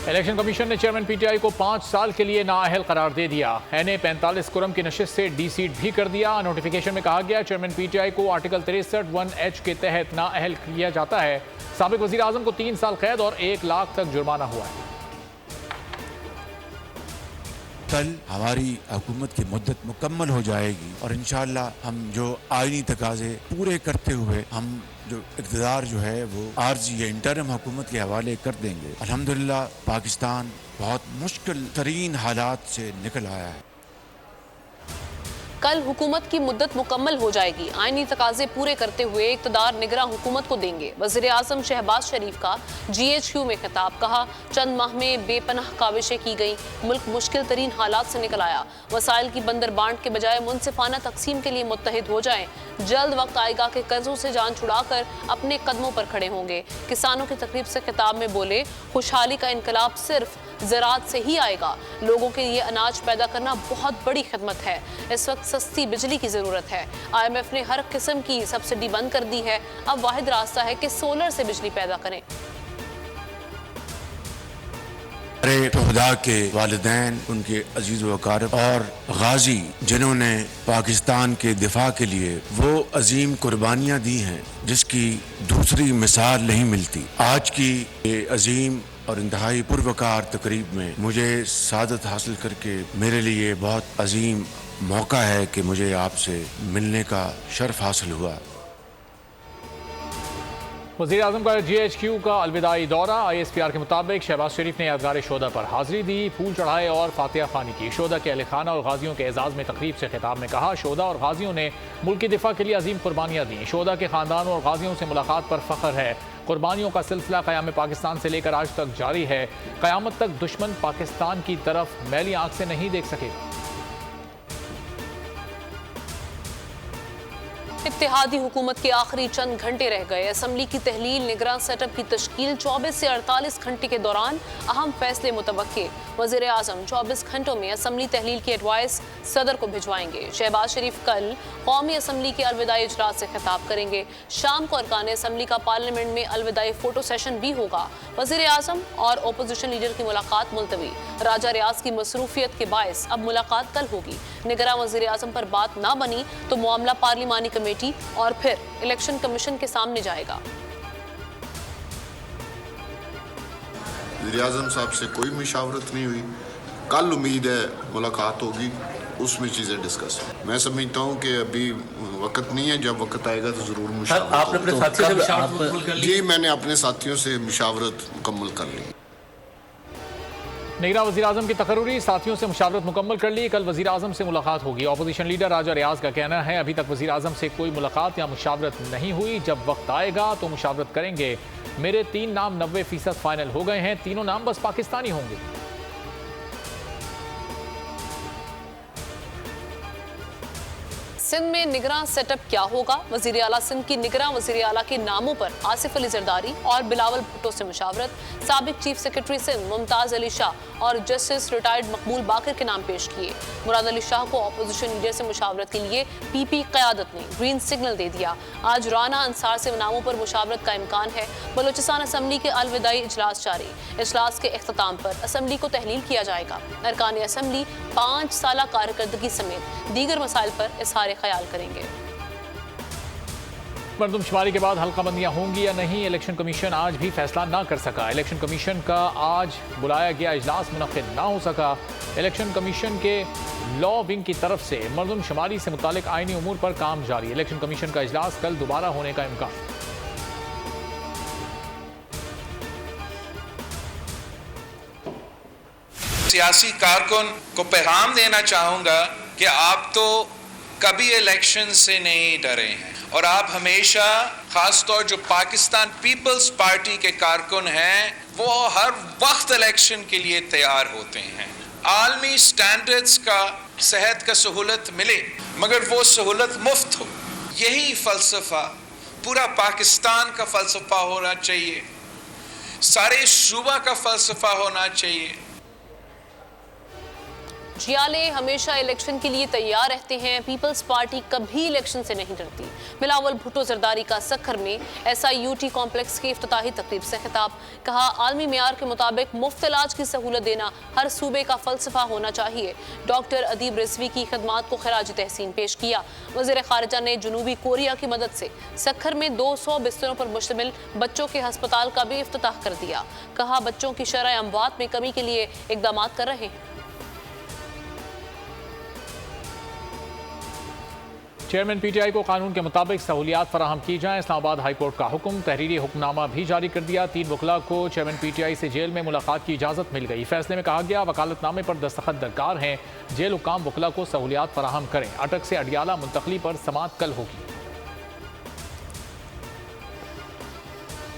Election commission ने chairman PTI को 5 साल के लिए नाअहल करार दे दिया। एनए 45 कुरम की नशिस्त से डी सीट भी कर दिया। नोटिफिकेशन में कहा गया चेयरमैन पीटीआई को आर्टिकल 63(1)H के तहत नाअहल किया जाता है। साबिक वजीर आजम को 3 साल कैद और 1 लाख तक जुर्माना हुआ है। कल हमारी हुकूमत की मुद्दत मुकम्मल हो जाएगी और इंशाअल्लाह हम जो आईनी तकाजे पूरे करते हुए हम जो इक़्तिदार जो है वो आर्जी या इंटरिम हुकूमत के हवाले कर देंगे। अल्हम्दुलिल्लाह पाकिस्तान बहुत मुश्किल तरीन हालात से निकल आया है। कल हुकूमत की मुद्दत मुकम्मल हो जाएगी, आईनी तकाजे पूरे करते हुए इक़्तिदार निगरां हुकूमत को देंगे। वज़ीर आज़म शहबाज शरीफ का GHQ में खिताब। कहा चंद माह में बेपनाह काविशें की गई, मुल्क मुश्किल तरीन हालात से निकल आया। वसाइल की बंदर बांट के बजाय मुनसिफाना तकसीम के लिए मुत्तहिद हो जाएं। जल्द वक्त आएगा कि कर्जों से जान छुड़ाकर अपने कदमों पर खड़े होंगे। किसानों की तकरीब से खिताब में बोले खुशहाली का इनकलाब सिर्फ ज़राअत से ही आएगा। लोगों के लिए अनाज पैदा करना बहुत बड़ी खिदमत है। इस वक्त सस्ती बिजली की ज़रूरत है। IMF ने हर किस्म की सब्सिडी बंद कर दी है। अब वाहिद रास्ता है कि सोलर से बिजली पैदा करें। खुदा के वालिदैन, उनके अजीज वकारब और गाजी जिन्होंने पाकिस्तान के दिफा के लिए वो अजीम कुर्बानियाँ दी हैं जिसकी दूसरी मिसाल नहीं मिलती। आज की ये अजीम और इंतहाई पुरवकार तकरीब में मुझे सादत हासिल करके मेरे लिए बहुत अजीम मौका है कि मुझे आपसे मिलने का शर्फ हासिल हुआ। वज़ीर आज़म का GHQ का अलविदाई दौरा। ISPR के मुताबिक शहबाज शरीफ ने यादगार शोदा पर हाजिरी दी, फूल चढ़ाए और फातिहा खानी की। शोदा के अहल खाना और गाजियों के एजाज़ में तकरीब से खिताब में कहा शोदा और गाजियों ने मुल्क की दिफा के लिए अजीम कुर्बानियाँ दी। शोदा के ख़ानदानों और गाजियों से मुलाकात पर फ़ख्र है। कुर्बानियों का सिलसिला क़याम पाकिस्तान से लेकर आज तक जारी है। क़यामत तक दुश्मन पाकिस्तान की तरफ मैली आंख से नहीं देख सकेगा। इत्तेहादी हुकूमत के आखिरी चंद घंटे रह गए। असम्बली की तहलील, निगरान सेटअप की तश्कील, 24 से 48 घंटे के दौरान अहम फैसले मुतवक्के। वज़ीर आज़म 24 घंटों में असम्बली तहलील की एडवाइस सदर को भिजवाएंगे। शहबाज शरीफ कल कौमी असम्बली के अलविदाई इजलास से खिताब करेंगे। शाम को अरकान असम्बली का पार्लियामेंट में अलविदाई फोटो सेशन भी होगा। वज़ीर आज़म और अपोजिशन लीडर की मुलाकात मुलतवी। राजा रियाज की मसरूफियत के बायस अब मुलाकात कल होगी। निगरान वज़ीर आज़म पर बात ना बनी तो मामला पार्लिमानी कमेटी और फिर इलेक्शन कमीशन के सामने जाएगा। वज़ीर आज़म साहब से कोई मुशावरत नहीं हुई। कल उम्मीद है मुलाकात होगी, उसमें चीज़ें डिस्कस। मैं समझता हूँ कि अभी वक्त नहीं है, जब वक्त आएगा तो ज़रूर मुशावरत। आपने अपने साथियों से मुशावरत? जी, मैंने अपने साथियों से मुशावरत मुकम्मल कर ली। निगरान वज़ीर आज़म की तकर्री, साथियों से मुशावरत मुकम्मल कर ली। कल वज़ीर आज़म से मुलाकात होगी। अपोजिशन लीडर राजा रियाज का कहना है अभी तक वज़ीर आज़म से कोई मुलाकात या मुशावरत नहीं हुई। जब वक्त आएगा तो मुशावरत करेंगे। मेरे 3 नाम 90% फाइनल हो गए हैं। तीनों नाम बस पाकिस्तानी होंगे। सिंध में निगरान सेटअप क्या होगा? वज़ीर आला सिंध की निगरान वज़ीर आला के नामों पर आसिफ अली जरदारी और बिलावल भुट्टो से मुशावरत। साबिक चीफ सेक्रेटरी सिंध मुमताज़ अली शाह और जस्टिस रिटायर्ड मकबूल बाकर के नाम पेश किए। मुराद अली शाह को अपोजिशन लीडर से मुशावरत के लिए PP क़यादत ने ग्रीन सिग्नल दे दिया। आज राना अंसार से नामों पर मुशावरत का इम्कान है। बलोचिस्तान असम्बली के अलविदाई इजलास जारी। इजलास के अख्ताम पर असम्बली को तहलील किया जाएगा। अरकान असम्बली 5 साला कारकर्दगी समेत दीगर मसाइल पर इज़हार ख्याल करेंगे। मरदमशुमारी के बाद हल्का बंदियां होंगी या नहीं, इलेक्शन कमीशन आज भी फैसला ना कर सका। इलेक्शन कमीशन का आज बुलाया गया इजलास मुनक्किद ना हो सका। इलेक्शन कमीशन के लॉ विंग की तरफ से मरदमशुमारी से मुतालिक आईनी उमूर पर काम जारी। इलेक्शन कमीशन का इजलास कल दोबारा होने का इम्कान। सियासी कारकुन को पैगाम देना चाहूँगा कि आप तो कभी इलेक्शन से नहीं डरे हैं और आप हमेशा, खासतौर जो पाकिस्तान पीपल्स पार्टी के कारकुन हैं, वो हर वक्त इलेक्शन के लिए तैयार होते हैं। आलमी स्टैंडर्ड्स का सेहत का सहूलत मिले मगर वो सहूलत मुफ्त हो, यही फ़लसफ़ा पूरा पाकिस्तान का फ़लसफ़ा होना चाहिए, सारे सूबा का फ़लसफ़ा होना चाहिए। जियाले हमेशा इलेक्शन के लिए तैयार रहते हैं, पीपल्स पार्टी कभी इलेक्शन से नहीं डरती। बिलावल भुट्टो जरदारी का सक्खर में SIUT कॉम्प्लेक्स की इफ्तिताही तकरीब से खिताब। कहा, आलमी मेयार के मुताबिक मुफ्त इलाज की सहूलत देना हर सूबे का फलसफा होना चाहिए। डॉक्टर अदीब रिजवी की खिदमात को खराज तहसीन पेश किया। वज़ीर खारिजा ने जनूबी कोरिया की मदद से सक्खर में 200 बिस्तरों पर मुश्तमिल बच्चों के अस्पताल का भी इफ्तिताह कर दिया। कहा, बच्चों की शरह अमवात में कमी के लिए इकदाम कर रहे हैं। चेयरमैन PTI को कानून के मुताबिक सहूलियात फराहम की जाएं। इस्लामाबाद हाई कोर्ट का हुक्म, तहरीरी हुक्मनामा भी जारी कर दिया। 3 वकला को चेयरमैन PTI से जेल में मुलाकात की इजाज़त मिल गई। फैसले में कहा गया, वकालतनामे पर दस्तखत दरकार हैं। जेल हुक्काम वकला को सहूलियात फराहम करें। अटक से अडियाला मुंतकली पर समाअत कल होगी।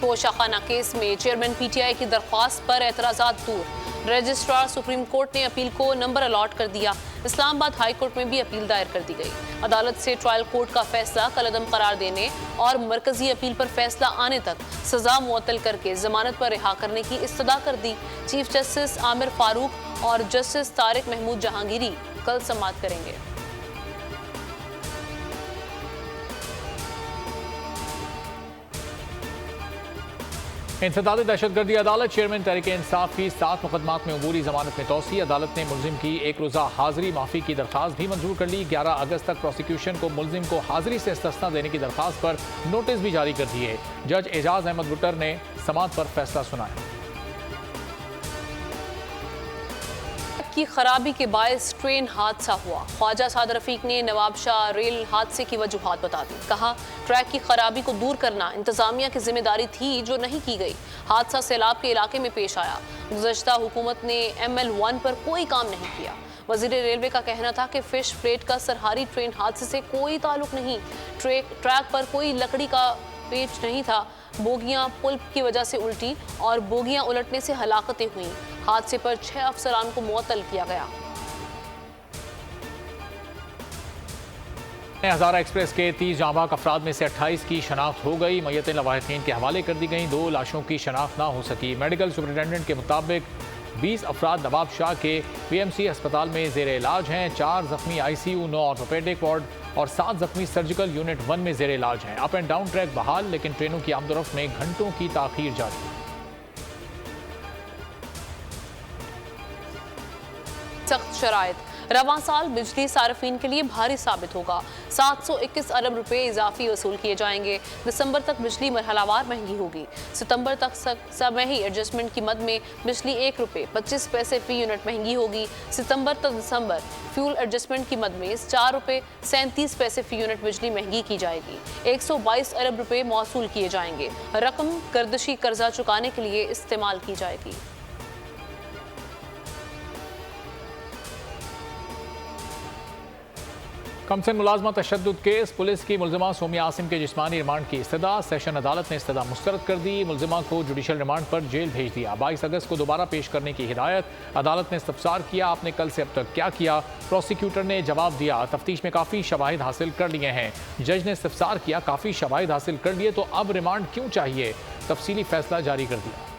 तोशाखाना केस में चेयरमैन PTI की दरख्वास्त पर एतराज़ात दूर। रजिस्ट्रार सुप्रीम कोर्ट ने अपील को नंबर अलॉट कर दिया। इस्लामाबाद हाई कोर्ट में भी अपील दायर कर दी गई। अदालत से ट्रायल कोर्ट का फैसला कलअदम करार देने और मरकजी अपील पर फैसला आने तक सजा मुअत्तल करके जमानत पर रिहा करने की इस्तदा कर दी। चीफ जस्टिस आमिर फारूक और जस्टिस तारिक महमूद जहांगीरी कल समाअत करेंगे। इंसदाद दहशतगर्दी अदालत, चेयरमैन तहरीक इंसाफ की 7 मुकदमात में अबूरी जमानत में तोसी। अदालत ने मुलजिम की 1 रोज़ा हाजिरी माफ़ी की दरख्वास्त भी मंजूर कर ली। 11 अगस्त तक प्रोसिक्यूशन को मुलजिम को हाजिरी से इस्तिस्ना देने की दरख्वास्त पर नोटिस भी जारी कर दिए। जज एजाज अहमद बुट्टर ने समाअत पर फैसला सुनाया। की खराबी के बायस ट्रेन हादसा हुआ। ख्वाजा सादर रफीक ने नवाब शाह रेल हादसे की वजूहात बता दी। कहा, ट्रैक की खराबी को दूर करना इंतजामिया की जिम्मेदारी थी जो नहीं की गई। हादसा सैलाब के इलाके में पेश आया। गुज़श्ता हुकूमत ने ML1 पर कोई काम नहीं किया। वज़ीर रेलवे का कहना था कि फिश प्लेट का सरहारी ट्रेन हादसे से कोई ताल्लुक नहीं। ट्रैक पर कोई लकड़ी का पेच नहीं था। बोगियां पुल की वजह से उल्टी और बोगियां उलटने से हलाकतें हुई। हादसे पर 6 अफसरान को मुअत्तल किया गया। हज़ारा एक्सप्रेस के 30 जांबाक अफराद में से 28 की शनाख्त हो गई। मय्यतें लवाहिकीन के हवाले कर दी गई। 2 लाशों की शनाख्त ना हो सकी। मेडिकल सुपरिटेंडेंट के मुताबिक 20 अफराद नवाब शाह के PMC अस्पताल में ज़ेर इलाज हैं। 4 जख्मी ICU, 9 ऑर्थोपेडिक वार्ड और 7 जख्मी सर्जिकल यूनिट 1 में ज़ेर इलाज हैं। अप एंड डाउन ट्रैक बहाल, लेकिन ट्रेनों की आमदोरफ्त में घंटों की ताख़ीर जारी। सख्त शराइत, रवां साल बिजली सार्फिन के लिए भारी साबित होगा। 721 अरब रुपए इजाफी वसूल किए जाएंगे। दिसंबर तक बिजली मरहलावार महंगी होगी। सितंबर तक समयी एडजस्टमेंट की मद में बिजली 1 रुपये 25 पैसे फी यूनिट महंगी होगी। सितंबर तक दिसंबर फ्यूल एडजस्टमेंट की मद में 4 रुपये 37 पैसे फी यूनिट बिजली महंगी की जाएगी। 122 अरब रुपए मौसूल किए जाएंगे। रकम गर्दशी कर्जा चुकाने के लिए इस्तेमाल की जाएगी। कमसन मुलाजमा तशद्दुद केस, पुलिस की मुलजिमा सोमिया आसिम के जिस्मानी रिमांड की इस्तदा। सेशन अदालत ने इस्तदा मुस्तरद कर दी। मुलजिमा को जुडिशल रिमांड पर जेल भेज दिया। 22 अगस्त को दोबारा पेश करने की हिदायत। अदालत ने इस्तफसार किया, आपने कल से अब तक क्या किया। प्रोसिक्यूटर ने जवाब दिया, तफ्तीश में काफ़ी शवाहिद हासिल कर लिए हैं। जज ने इस्तफसार किया, काफ़ी शवाहिद हासिल कर लिए तो अब रिमांड क्यों चाहिए। तफसीली फैसला जारी कर दिया।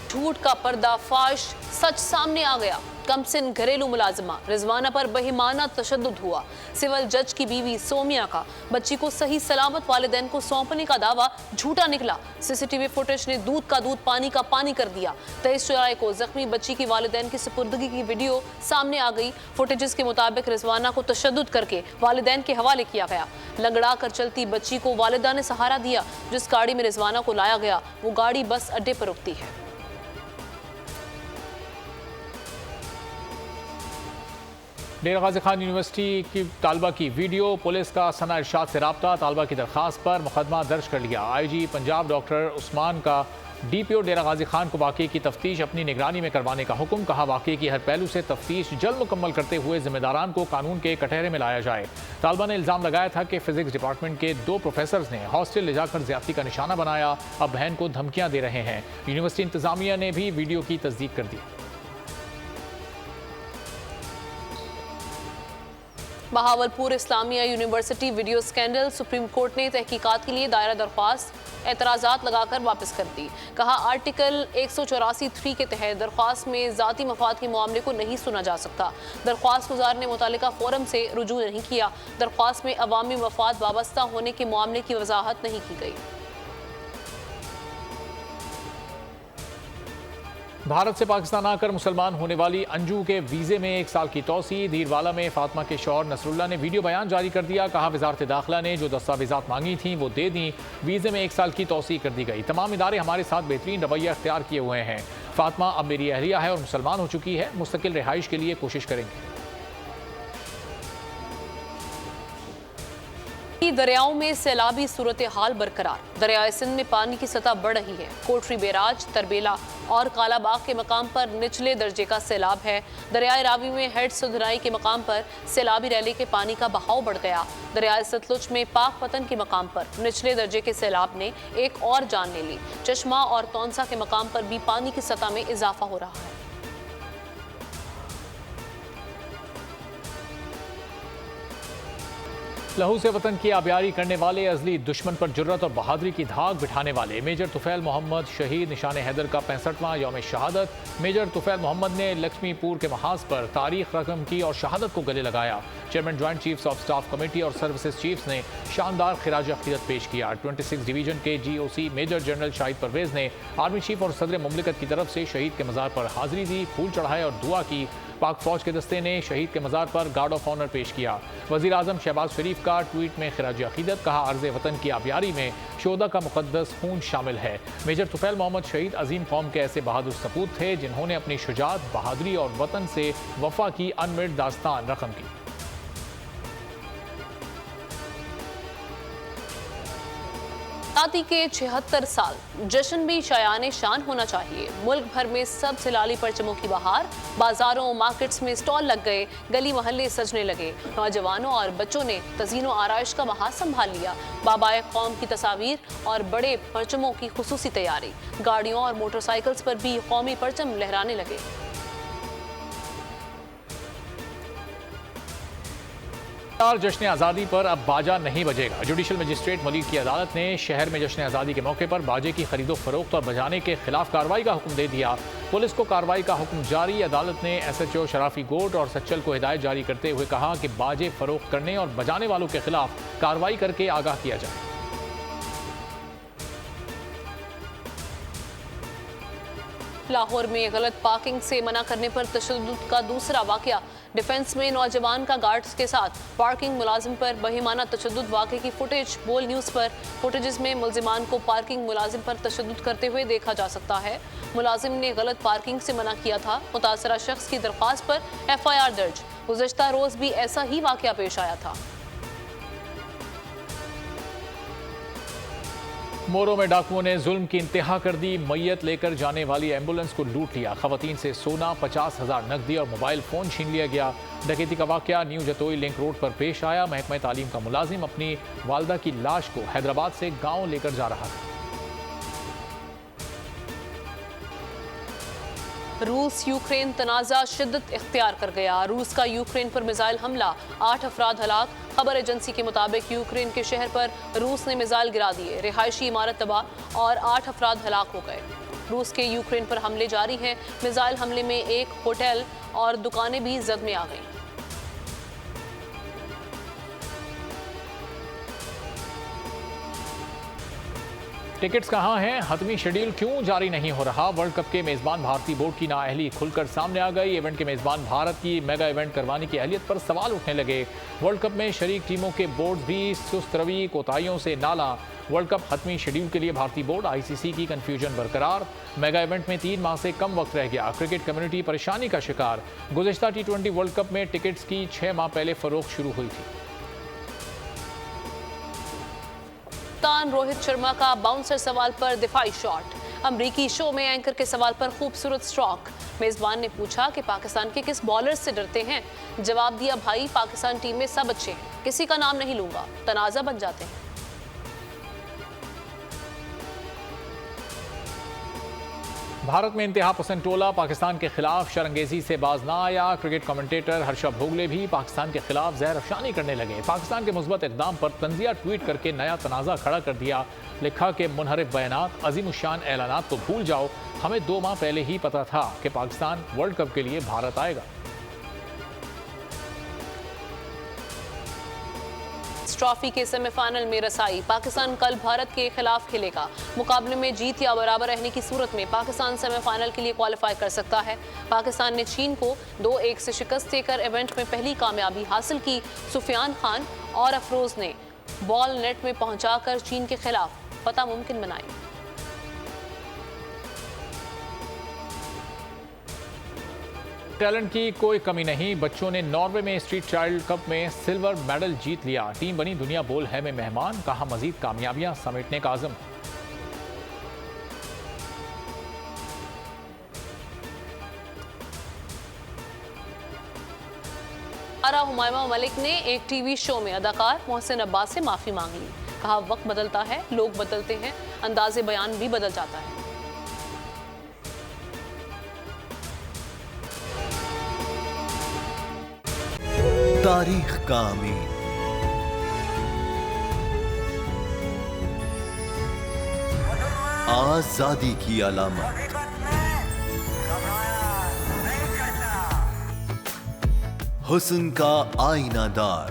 झूठ का पर्दाफाश, सच सामने आ गया। कमसिन घरेलू मुलाजिमा रिजवाना पर बेईमाना तशद्दुद हुआ। सिविल जज की बीवी सोमिया का बच्ची को सही सलामत वालिदैन को सौंपने का दावा झूठा निकला। CCTV फुटेज ने दूध का दूध पानी का पानी कर दिया। 23 जुलाई को जख्मी बच्ची की वालिदैन की सुपुर्दगी की वीडियो सामने आ गई। फुटेजेस के मुताबिक रिजवाना को तशद्दुद करके वालिदैन के हवाले किया गया। लंगड़ा कर चलती बच्ची को वालिदा ने सहारा दिया। जिस गाड़ी में रिजवाना को लाया गया वो गाड़ी बस अड्डे पर रुकती है। डेरा गाजी खान यूनिवर्सिटी की तालबा की वीडियो, पुलिस का सना इरशाद से रब्ता। तालबा की दरख्वास्त पर मुकदमा दर्ज कर लिया। IG पंजाब डॉक्टर उस्मान का DPO डेरा गाजी खान को वाक़े की तफ्तीश अपनी निगरानी में करवाने का हुक्म। कहा, वाक़े की हर पहलू से तफ्तीश जल्द मुकम्मल करते हुए जिम्मेदारान को कानून के कटहरे में लाया जाए। तालबा ने इल्ज़ाम लगाया था कि फिजिक्स डिपार्टमेंट के 2 प्रोफेसर्स ने हॉस्टल ले जाकर ज्यादती का निशाना बनाया। अब बहन को धमकियाँ दे रहे हैं। यूनिवर्सिटी इंतजामिया ने भी वीडियो की तस्दीक कर दी। Bahawalpur Islamia University video scandal, supreme court ने तहकीकात के लिए दायरा दरख्वास्त। एतराज़ात लगाकर वापस कर दी। कहा आर्टिकल 184(3) के तहत दरख्वास्त में ज़ाती मफाद के मामले को नहीं सुना जा सकता। दरख्वास्त गुजार ने मुतालिका फोरम से रुजू नहीं किया। दरख्वास्त में अवामी मफाद वाबस्ता होने के मामले की वजाहत नहीं की गई। भारत से पाकिस्तान आकर मुसलमान होने वाली अंजू के वीज़े में 1 साल की तौसी। धीरवाला में फातिमा के शौहर नसरुल्लाह ने वीडियो बयान जारी कर दिया। कहा वजारत दाखिला ने जो दस्तावेजात मांगी थी वो दे दी। वीज़े में 1 साल की तौसी कर दी गई। तमाम इदारे हमारे साथ बेहतरीन रवैया अख्तियार किए हुए हैं। फातिमा अब मेरी अहलिया है और मुसलमान हो चुकी है। मुस्तकिल रिहाइश के लिए कोशिश करेंगे। दरियाओं में सैलाबी सूरत हाल बरकरार। दरियाए सिंध में पानी की सतह बढ़ रही है। कोटरी बैराज, तरबेला और कालाबाग के मकाम पर निचले दर्जे का सैलाब है। दरियाए रावी में हेड सुधराई के मकाम पर सैलाबी रैली के पानी का बहाव बढ़ गया। दरियाए सतलुज में पाक पतन के मकाम पर निचले दर्जे के सैलाब ने एक और जान ले ली। चश्मा और तौंसा के मकाम पर भी पानी की सतह में इजाफा हो रहा है। लहू से वतन की आबियारी करने वाले अजली दुश्मन पर जुर्रत और बहादुरी की धाक बिठाने वाले मेजर तुफैल मोहम्मद शहीद निशान हैदर का 65वां यौम शहादत। मेजर तुफैल मोहम्मद ने लक्ष्मीपुर के महाज पर तारीख रकम की और शहादत को गले लगाया। Chairman joint chiefs of staff committee और सर्विसेज चीफ्स ने शानदार खिराज अकीदत पेश किया। 26 डिवीजन के GOC major general Shahid Parvez ने आर्मी चीफ और सदर मुमलिकत की तरफ से शहीद के मज़ार पर हाजिरी दी, फूल चढ़ाए और दुआ की। पाक फौज के दस्ते ने शहीद के मज़ार पर गार्ड ऑफ ऑनर पेश किया। वज़ीर आज़म शहबाज शरीफ का ट्वीट में खिराज अकीदत। कहा अर्ज़ वतन की आबियारी में शोदा का मुक़द्दस खून शामिल है। मेजर तुफैल मोहम्मद शहीद अजीम कौम के ऐसे बहादुर सपूत थे जिन्होंने अपनी शुजात, बहादुरी और वतन से वफा की अनमिट दास्तान रकम की। आज़ादी के 76 साल जश्न भी शायान शान होना चाहिए। मुल्क भर में सब सिलाली परचमों की बहार। बाजारों मार्केट्स में स्टॉल लग गए, गली मोहल्ले सजने लगे। नौजवानों और बच्चों ने तज़ीनो आराइश का महाज संभाल लिया। बाबाए कौम की तस्वीर और बड़े परचमों की खुसूसी तैयारी। गाड़ियों और मोटरसाइकिल्स पर भी कौमी परचम लहराने लगे। जश्न आज़ादी पर अब बाजा नहीं बजेगा। जुडिशल मजिस्ट्रेट मलिक की अदालत ने शहर में जश्न आज़ादी के मौके पर बाजे की खरीदो फरोख्त और बजाने के खिलाफ कार्रवाई का हुक्म दे दिया। पुलिस को कार्रवाई का हुक्म जारी। अदालत ने SHO शराफी गोट और सच्चल को हिदायत जारी करते हुए कहा कि बाजे फरोख्त करने और बजाने वालों के खिलाफ कार्रवाई करके आगाह किया जाए। लाहौर में गलत पार्किंग से मना करने पर तशद्दुद का दूसरा वाकया। डिफेंस में नौजवान का गार्ड्स के साथ पार्किंग मुलाजिम पर बहिमाना तशद्दुद। वाक़े की फुटेज बोल न्यूज़ पर। फुटेजेस में मुलजिमान को पार्किंग मुलाजिम पर तशद्दुद करते हुए देखा जा सकता है। मुलाजिम ने गलत पार्किंग से मना किया था। मुतासरा शख्स की दरख्वास्त पर FIR दर्ज। गुज़श्ता रोज़ भी ऐसा ही वाकया पेश आया था। मोरो में डाकुओं ने जुल्म की इंतहा कर दी। मैयत लेकर जाने वाली एम्बुलेंस को लूट लिया। खवातीन से सोना, 50,000 नकदी और मोबाइल फ़ोन छीन लिया गया। डकैती का वाकया न्यू जतोई लिंक रोड पर पेश आया। महकमा तालीम का मुलाजिम अपनी वालदा की लाश को हैदराबाद से गाँव लेकर जा रहा था। रूस यूक्रेन तनाज़ा शिद्दत इख्तियार कर गया। रूस का यूक्रेन पर मिसाइल हमला, 8 अफराद हलाक। खबर एजेंसी के मुताबिक यूक्रेन के शहर पर रूस ने मिसाइल गिरा दिए। रिहायशी इमारत तबाह और 8 अफराद हलाक हो गए। रूस के यूक्रेन पर हमले जारी हैं। मिसाइल हमले में एक होटल और दुकानें भी जद में आ गईं। टिकट्स कहाँ हैं? हतमी शेड्यूल क्यों जारी नहीं हो रहा? वर्ल्ड कप के मेज़बान भारतीय बोर्ड की नाअहली खुलकर सामने आ गई। इवेंट के मेज़बान भारत की मेगा इवेंट करवाने की अहलियत पर सवाल उठने लगे। वर्ल्ड कप में शरीक टीमों के बोर्ड भी सुस्त रवि, कोताहियों से नाला। वर्ल्ड कप हतमी शेड्यूल के लिए भारतीय बोर्ड ICC की कन्फ्यूजन बरकरार। मेगा इवेंट में 3 माह से कम वक्त रह गया। क्रिकेट कम्युनिटी परेशानी का शिकार। गुज़श्ता T20 वर्ल्ड कप में टिकट्स की 6 माह पहले फरोख्त शुरू हुई थी। रोहित शर्मा का बाउंसर सवाल पर दिफाई शॉट। अमरीकी शो में एंकर के सवाल पर खूबसूरत स्ट्रोक। मेजबान ने पूछा कि पाकिस्तान के किस बॉलर से डरते हैं। जवाब दिया, भाई पाकिस्तान टीम में सब अच्छे हैं, किसी का नाम नहीं लूंगा, तनाज़ा बन जाते हैं। भारत में इंतहा पसंद टोला पाकिस्तान के खिलाफ शरंगेजी से बाज ना आया। क्रिकेट कमेंटेटर हर्षा भोगले भी पाकिस्तान के खिलाफ जहर अफशानी करने लगे। पाकिस्तान के मुस्बत इकदाम पर तंजिया ट्वीट करके नया तनाज़ा खड़ा कर दिया। लिखा कि मुनहरिफ बयानात, अजीमुशान ऐलानात तो भूल जाओ, हमें 2 माह पहले ही पता था कि पाकिस्तान वर्ल्ड कप के लिए भारत आएगा। ट्रॉफी के सेमीफाइनल में रसाई, पाकिस्तान कल भारत के खिलाफ खेलेगा। मुकाबले में जीत या बराबर रहने की सूरत में पाकिस्तान सेमीफाइनल के लिए क्वालिफाई कर सकता है। पाकिस्तान ने चीन को 2-1 से शिकस्त देकर इवेंट में पहली कामयाबी हासिल की। सुफियान खान और अफरोज ने बॉल नेट में पहुंचाकर चीन के खिलाफ फतह मुमकिन बनाई। टैलेंट की कोई कमी नहीं, बच्चों ने नॉर्वे में स्ट्रीट चाइल्ड कप में सिल्वर मेडल जीत लिया। टीम बनी दुनिया बोल है में मेहमान, कहा मजीद कामयाबियां समेटने का आज़म। हुमायमा मलिक ने एक टीवी शो में अदाकार मोहसिन अब्बास से माफी मांग ली। कहा वक्त बदलता है, लोग बदलते हैं, अंदाजे बयान भी बदल जाता है। तारीख का अमीर, आजादी की अलामत, हुस्न का आईनादार,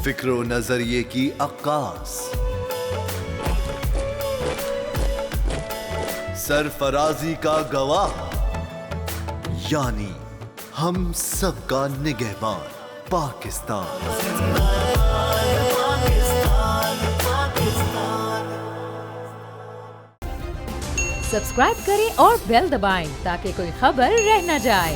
फिक्रो नजरिए की अक्कास, सरफराजी का गवाह, यानी हम सबका निगहबान पाकिस्तान। सब्सक्राइब करें और बेल दबाएं ताकि कोई खबर रह न जाए।